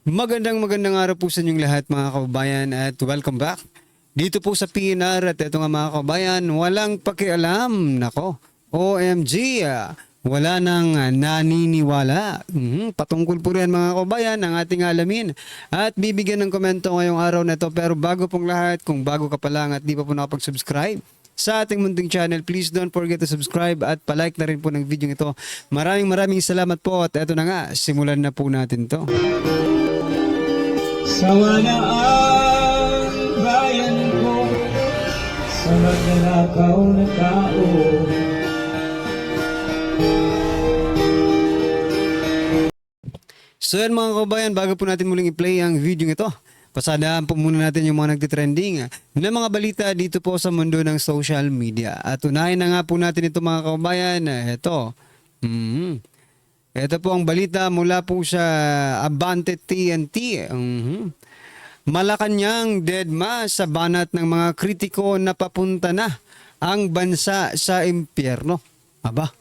Magandang araw po sa inyong lahat mga kababayan at welcome back. Dito po sa PNR at ito nga mga kababayan, walang pakialam. Nako, OMG, wala nang naniniwala. Patungkol po rin mga kababayan ang ating alamin at bibigyan ng komento ngayong araw na ito. Pero bago pong lahat, kung bago ka pa lang at di pa po nakapag-subscribe sa ating munting channel, please don't forget to subscribe at palike na rin po ng video ito. Maraming salamat po at ito na nga, simulan na po natin to. Sawa na ang bayan ko sa magnanakaw na tao. So yan mga kabayan, bago po natin muling i-play ang video ito, pasadaan po muna natin yung mga nagtitrending na mga balita dito po sa mundo ng social media. At unahin na nga po natin ito mga kababayan, ito. Ito po ang balita mula po sa Abante TNT. Malacanang deadma sa banat ng mga kritiko na papunta na ang bansa sa impyerno. Aba,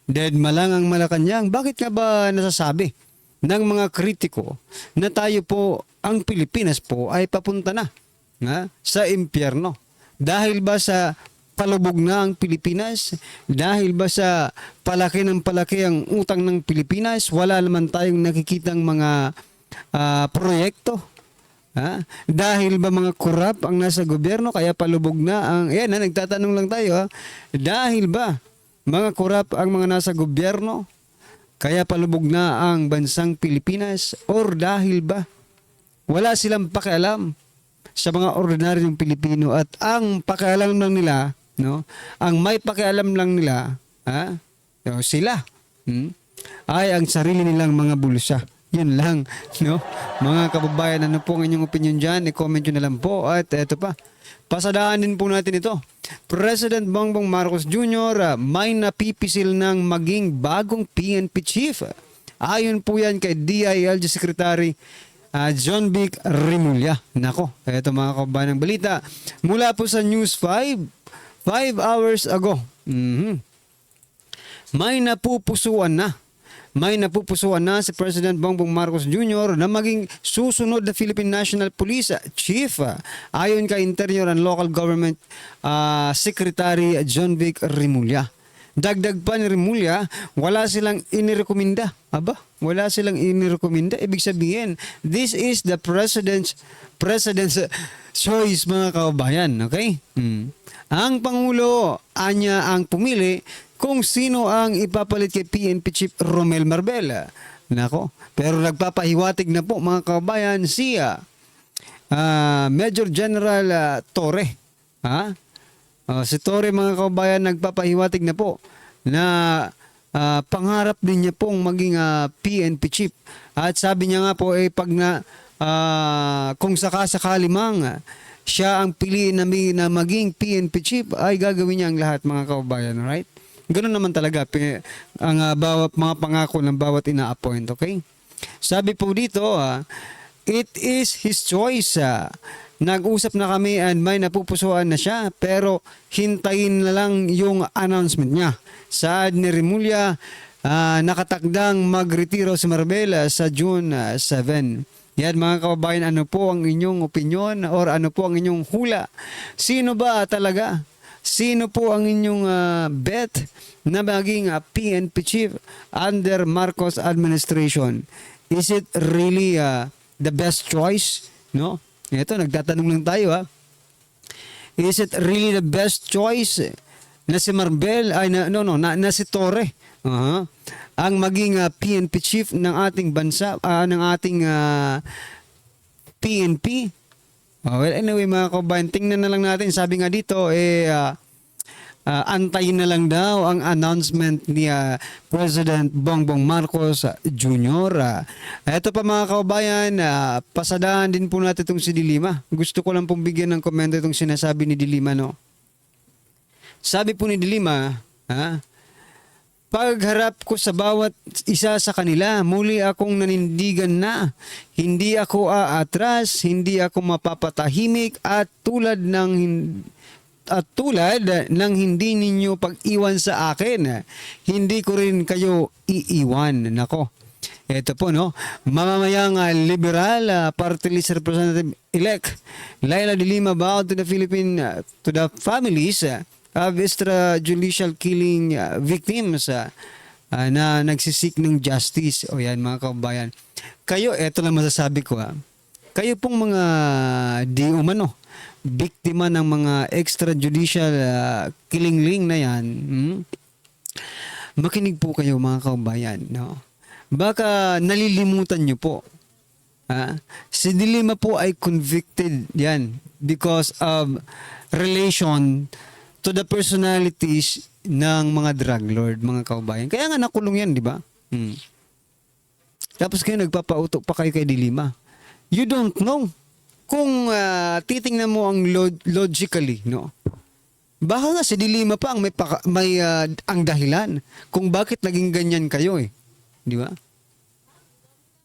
deadma lang ang Malacanang. Bakit nga ba nasasabi ng mga kritiko na tayo po, ang Pilipinas po ay papunta na sa impyerno? Dahil ba sa palubog na ang Pilipinas? Dahil ba sa palaki ng palaki ang utang ng Pilipinas? Wala naman tayong nakikitang mga proyekto? Dahil ba mga korap ang nasa gobyerno kaya palubog na ang... Ayan, nagtatanong lang tayo. Dahil ba mga korap ang mga nasa gobyerno kaya palubog na ang bansang Pilipinas? Or dahil ba wala silang pakialam sa mga ordinaryong Pilipino at ang pakialam lang nila, ang may pakialam lang nila, sila, ay ang sarili nilang mga bulsa. Yun lang, Mga kababayan, ano po ang inyong opinion dyan? I-comment nyo na lang po. At eto pa, pasadaan din po natin ito. President Bongbong Marcos Jr. May napipisil ng maging bagong PNP chief. Ayon po yan kay DILG Secretary John Vic Remulla. Nako, eto mga kababayan ng balita. Mula po sa News 5 hours ago. May napupusuan na si President Bongbong Marcos Jr. na maging susunod na Philippine National Police Chief. Ayon kay Interior and Local Government Secretary John Vic Remulla. Dagdag pa ni Remulla, wala silang inirekomenda. Wala silang inirekomenda. Ibig sabihin, this is the President's choice mga kababayan. Okay? Ang Pangulo, anya ang pumili kung sino ang ipapalit kay PNP Chief Romel Marbel. Nako, pero nagpapahiwatig na po mga kababayan si Major General Torre. Si Torre mga kababayan nagpapahiwatig na po na pangarap din niya pong maging PNP Chief. At sabi niya nga po pag kung sakasakali mang siya ang piliin na maging PNP Chief ay gagawin niya ang lahat mga kababayan, right? Ganoon naman talaga ang bawat mga pangako ng bawat ina-appoint, okay? Sabi po dito, it is his choice. Nag-usap na kami and may napupusuan na siya pero hintayin na lang yung announcement niya. Saad ni Remulla, nakatakdang magretiro si Marbel sa June 7. Yan mga kababayan, ano po ang inyong opinion or ano po ang inyong hula? Sino ba talaga? Sino po ang inyong bet na maging PNP Chief under Marcos administration? Is it really the best choice? No? Ito, nagtatanong lang tayo Is it really the best choice na si Marbel ay na si Torre ang maging PNP Chief ng ating bansa, ng ating PNP? Well, anyway mga kababayan, tingnan na lang natin. Sabi nga dito, antayin na lang daw ang announcement ni President Bongbong Marcos Jr. Ito pa mga kababayan, pasadaan din po natin itong si Dilima. Gusto ko lang pong bigyan ng komento itong sinasabi ni Dilima, Sabi po ni Dilima, pagharap ko sa bawat isa sa kanila, muli akong nanindigan na hindi ako aatras, hindi ako mapapatahimik at tulad ng hindi ninyo pag-iwan sa akin, hindi ko rin kayo iiwan. Nako, Ito po, no? Mamamayang liberal party list representative-elect Laila de Lima vowed to the to the families of extrajudicial killing victims na nagsisik ng justice. O yan, mga kabayan. Kayo, eto lang masasabi ko, kayo pong mga di umano, biktima ng mga extrajudicial killing na yan, makinig po kayo, mga kabayan, no? Baka nalilimutan nyo po. Si De Lima po ay convicted yan because of relation to the personalities ng mga drug lord, mga kaubayan. Kaya nga nakulong yan, di ba? Tapos kayo nagpapautok pa kayo kay De Lima. You don't know. Kung titingnan mo ang logically, no? Baka nga si De Lima pa ang may ang dahilan kung bakit naging ganyan kayo eh. Di ba?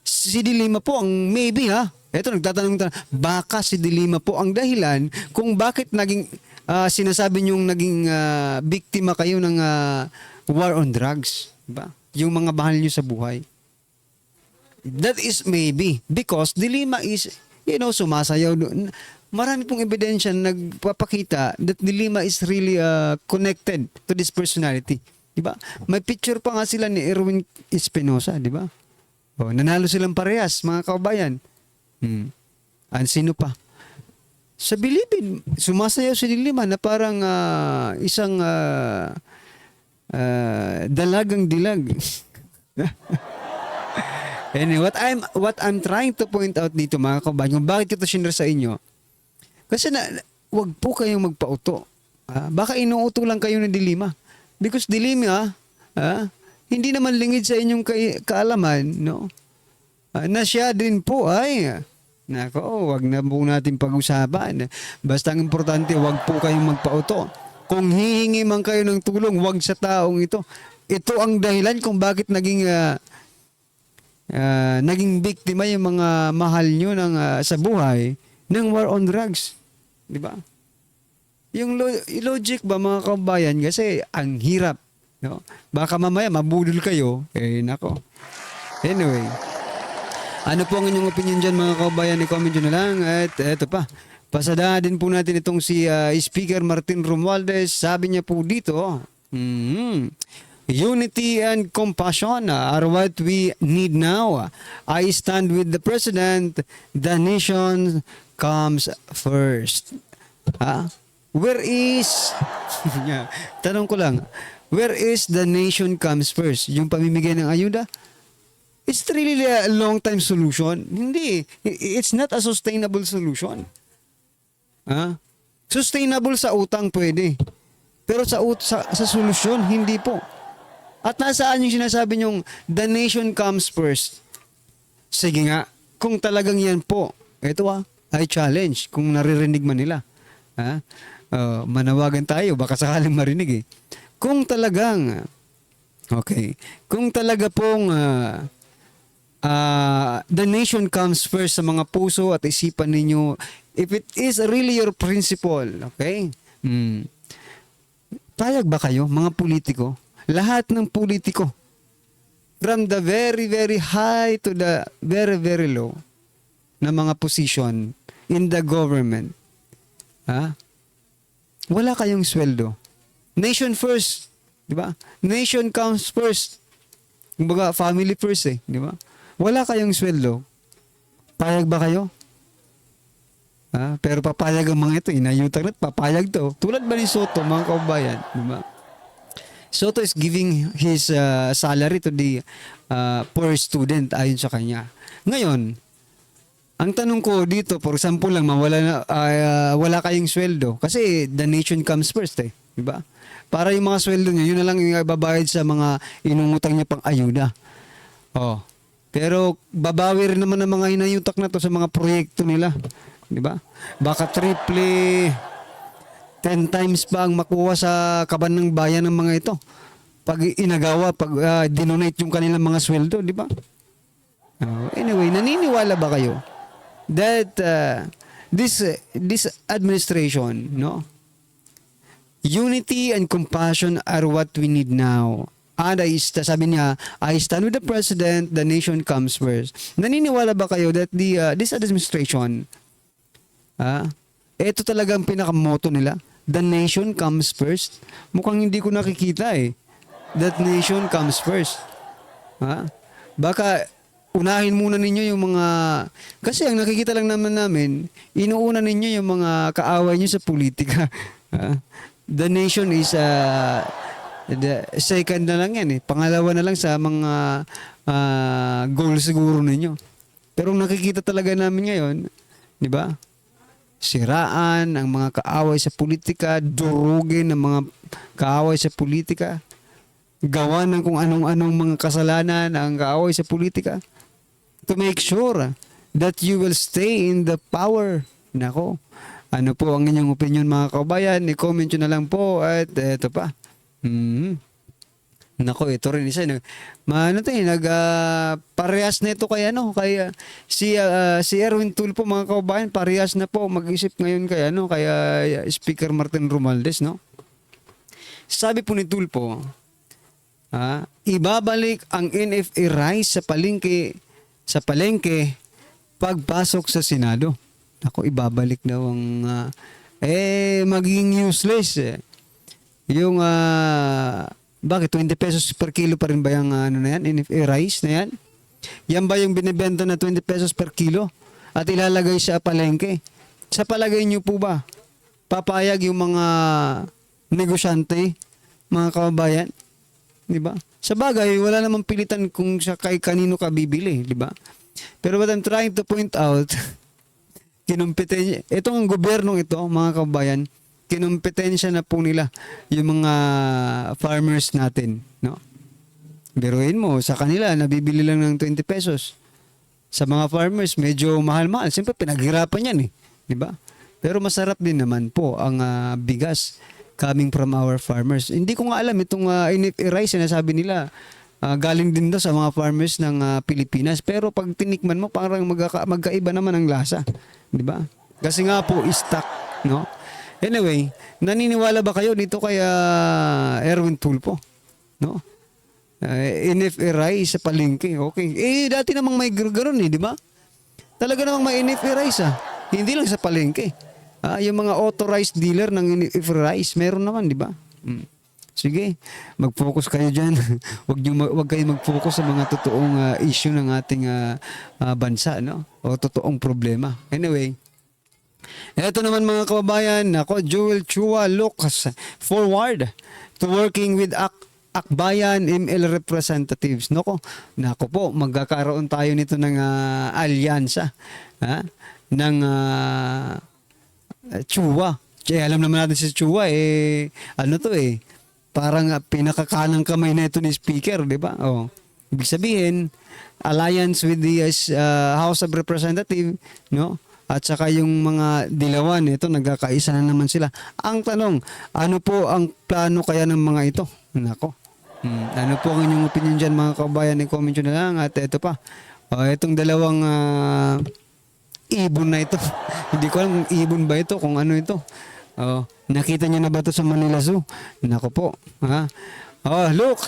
Si De Lima po ang maybe Ito nagtatanong, baka si De Lima po ang dahilan kung bakit naging sinasabi niyong naging biktima kayo ng war on drugs, di ba? Yung mga mahal niyo sa buhay. That is maybe because De Lima is, sumasayaw doon. Marami pong ebidensya na nagpapakita that De Lima is really connected to this personality. Diba? May picture pa nga sila ni Erwin Espinosa, di ba? O, nanalo silang parehas, mga kabayan. Sino pa? Sa Bilibid, sumasayaw si De Lima na parang isang dalagang dilag. Anyway, what I'm trying to point out dito, mga kabayan, kung bakit ito sinare sa inyo, kasi wag po kayong magpauto. Baka inuuto lang kayo ng De Lima. Because De Lima, hindi naman lingid sa inyong kaalaman, no? Na siya din po ay, wag na po natin pag-usapan. Basta ang importante, wag po kayong magpauto. Kung hihingi man kayo ng tulong, wag sa taong ito. Ito ang dahilan kung bakit naging biktima yung mga mahal nyo sa buhay ng war on drugs. Di ba? Yung logic ba, mga kabayan, kasi ang hirap, no? Baka mamaya mabudol kayo, nako. Anyway, ano po ang inyong opinion dyan, mga kabayan? I-comment nyo na lang. At eto pa, pasadahan din po natin itong si Speaker Martin Romualdez. Sabi niya po dito, unity and compassion are what we need now. I stand with the President. The nation comes first. Where is, tanong ko lang, where is the nation comes first? Yung pamimigay ng ayuda? It's really a long-time solution. Hindi. It's not a sustainable solution. Sustainable sa utang pwede. Pero sa solusyon, hindi po. At nasaan yung sinasabi nyong the nation comes first? Sige nga, kung talagang yan po, ito ay challenge kung naririnig man nila. Manawagan tayo, baka sakaling marinig eh. Kung talagang, kung talaga pong the nation comes first sa mga puso at isipan ninyo, if it is really your principle, payag ba kayo, mga politiko? Lahat ng politiko, from the very, very high to the very, very low na mga position in the government, wala kayong sweldo. Nation first, di ba? Nation comes first. Kumbaga, family first di ba? Wala kayong sweldo. Payag ba kayo? Pero papayag ang mga ito, inayutang na't papayag to. Tulad ba ni Soto, mga kaubayan, di ba? Soto is giving his salary to the poor student ayon sa kanya. Ngayon, ang tanong ko dito, for example lang, wala kayong sweldo. Kasi the nation comes first di ba? Para yung mga sweldo niya, yun na lang yung ibabayad sa mga inungutang niya pang ayuda. Pero babawi rin naman ng mga hinayutak na to sa mga proyekto nila. Di ba? Baka triple, 10 times pa ang makuha sa kaban ng bayan ng mga ito. Pag inagawa, pag dinonate yung kanilang mga sweldo, di ba? Anyway, naniniwala ba kayo that this administration, unity and compassion are what we need now. And sabi niya, I stand with the president, the nation comes first. Naniniwala ba kayo that this administration, ito talagang pinakamoto nila? The nation comes first. Mukhang hindi ko nakikita eh. That nation comes first. Baka unahin muna ninyo yung mga... Kasi ang nakikita lang naman namin, inuuna ninyo yung mga kaaway nyo sa politika. The nation is... the second na lang yan eh. Pangalawa na lang sa mga goal siguro ninyo. Pero nakikita talaga namin ngayon, di ba? Siraan ang mga kaaway sa politika, durugin ang mga kaaway sa politika, gawa ng kung anong-anong mga kasalanan ang kaaway sa politika to make sure that you will stay in the power. Nako, ano po ang inyong opinion mga kabayan? I-comment nyo na lang po at eto pa. Nako, ito rin isa parehas na ito kay si Erwin Tulfo mga kabayan, parehas na po mag-isip ngayon kay Speaker Martin Romualdez, no? Sabi po ni Tulfo, ibabalik ang NFA rice sa palengke pagpasok sa Senado. Nako, ibabalik daw ang magiging useless yung bakit 20 pesos per kilo pa rin ba yung NFA rice na yan? Yan ba yung binibenta na 20 pesos per kilo at ilalagay sa palengke? Sa palagay niyo po ba papayag yung mga negosyante, mga kababayan? Di ba? Sa bagay, wala namang pilitan kung sa kay kanino ka bibili, di ba? Pero what I'm trying to point out, itong gobyernong ito, mga kababayan, kinumpetensya na po nila yung mga farmers natin, no? Biruin mo, sa kanila nabibili lang ng 20 pesos. Sa mga farmers medyo mahal-mahal. Siyempre pinaghirapan yan eh, di ba? Pero masarap din naman po ang bigas coming from our farmers. Hindi ko nga alam itong NFA rice na sabi nila galing din daw sa mga farmers ng Pilipinas. Pero pag tinikman mo parang magkaiba naman ang lasa, di ba? Kasi nga po stock, no? Anyway, naniniwala ba kayo dito kay Erwin Tulfo? No? NFA rice sa palengke. Okay. Dati namang may ganoon eh, di ba? Talaga namang may NFA rice Hindi lang sa palengke. Yung mga authorized dealer ng NFA rice, meron naman, di ba? Sige, mag-focus kayo dyan. Wag kayo mag-focus sa mga totoong issue ng ating bansa, no? O totoong problema. Anyway, eto naman mga kababayan, Joel Chua looks forward to working with Akbayan ML representatives. Nako po, magkakaroon tayo nito ng alyansa ng Chua. Alam naman natin si Chua parang pinakakanang kamay na ito ni Speaker, di ba? Ibig sabihin, alliance with the House of Representatives, no? At saka yung mga dilawan, ito nagkakaisa na naman sila. Ang tanong, ano po ang plano kaya ng mga ito? Nako. Ano po ang inyong opinion dyan mga kabayan? I-comment nyo na lang. At ito pa, itong dalawang ibon na ito. Hindi ko alam kung ibon ba ito, kung ano ito. Nakita nyo na ba ito sa Manila Zoo? Nako po. Look,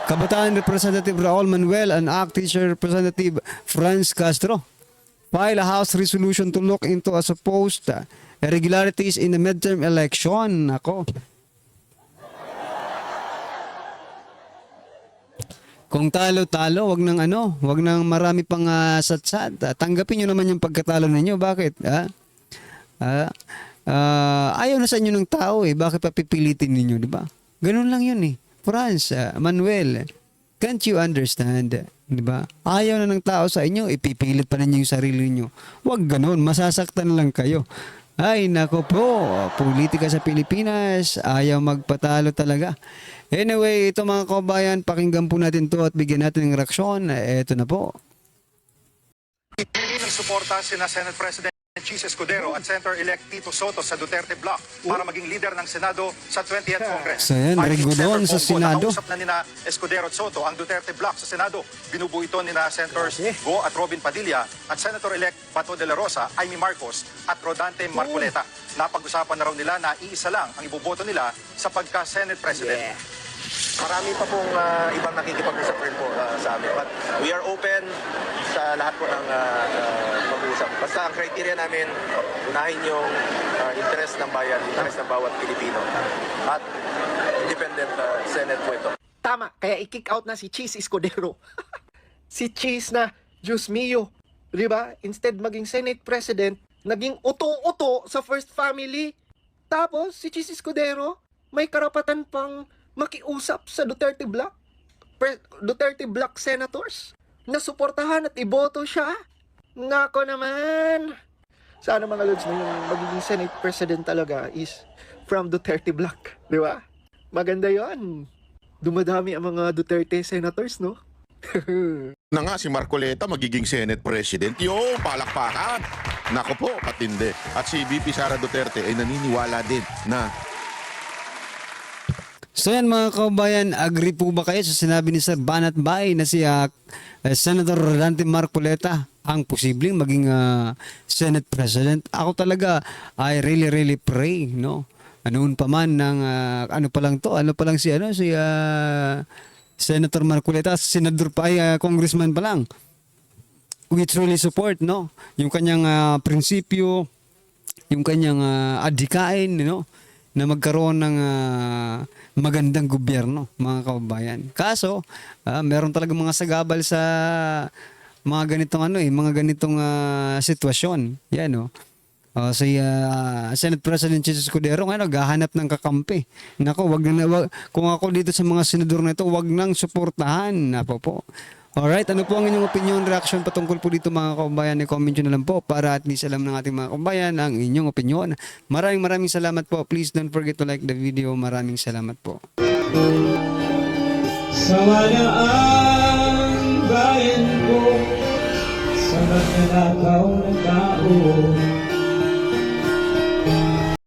Kabataan Representative Raul Manuel and ACT Teacher Representative Franz Castro file a House resolution to look into a supposed irregularities in the midterm election. Nako. Kung talo-talo, wag nang marami pang satsat. Tanggapin niyo naman yung pagkatalo ninyo. Bakit? Ayaw na sa inyo ng tao eh. Bakit papipilitin ninyo, di ba? Ganun lang yun eh. Franz, Manuel, can't you understand? Di ba? Ayaw na ng tao sa inyo, ipipilit pa ninyo yung sarili niyo. Huwag ganun, masasaktan lang kayo. Ay, nako po, politika sa Pilipinas, ayaw magpatalo talaga. Anyway, ito mga kabayan, pakinggan po natin to at bigyan natin ng reaksyon. Ito na po. Hindi ng suporta sina Senate President Chis Escudero at Senator-elect Tito Soto sa Duterte Bloc para maging leader ng Senado sa 20th Congress. So yan, regulon sa Senado. Nakausap na nina Escudero at Soto ang Duterte Bloc sa Senado. Binubuo ito nina Senators Go at Robin Padilla at Senator-elect Bato de la Rosa, Amy Marcos at Rodante Marcoleta. Napag-usapan na raw nila na iisa lang ang iboboto nila sa pagka-Senate President. Marami pa pong ibang nakikipag-usap rin po sa amin. But we are open sa lahat po ng pag-uusap. Basta ang criteria namin, unahin yung interest ng bayan, interest ng bawat Pilipino. At independent Senate po ito. Tama, kaya i-kick out na si Cheese Escudero. Si Cheese na, Diyos mio, di ba? Instead maging Senate President, naging uto-uto sa First Family. Tapos, si Cheese Escudero, may karapatan pang makiusap sa Duterte Bloc. Duterte Bloc Senators na suportahan at iboto siya. Nako naman. Sana mga Lods, yung magiging Senate President talaga is from Duterte Bloc. Di ba? Maganda yon. Dumadami ang mga Duterte Senators, no? Na nga si Marcoleta magiging Senate President. Yo, palakpakan! Nako po, patindi. At si VP Sara Duterte ay naniniwala din na So yan mga kabayan, agree po ba kayo sa sinabi ni Sir Banat Bay na si Senator Rodante Marcoleta ang posibleng maging Senate President? Ako talaga, I really pray, no? Anoon pa man ng ano pa lang si Senator Marcoleta, senador pa ay congressman pa lang. We truly support, no? Yung kanyang prinsipyo, yung kanyang adhikain, no? Na magkaroon ng magandang gobyerno, mga kababayan. Kaso, meron talaga mga sagabal sa mga ganitong sitwasyon. Yan, no? Si Senate President Jesus Escudero ngayon naghahanap ng kakampi. Nako, kung ako dito sa mga senador na ito, wag nang suportahan. Napo po. Alright, ano po ang inyong opinion, reaction patungkol po dito mga kababayan? I-comment nyo na lang po para at least alam ng ating mga kababayan ang inyong opinion. Maraming salamat po. Please don't forget to like the video. Maraming salamat po. Sawa na ang bayan ko sa magnanakaw na tao.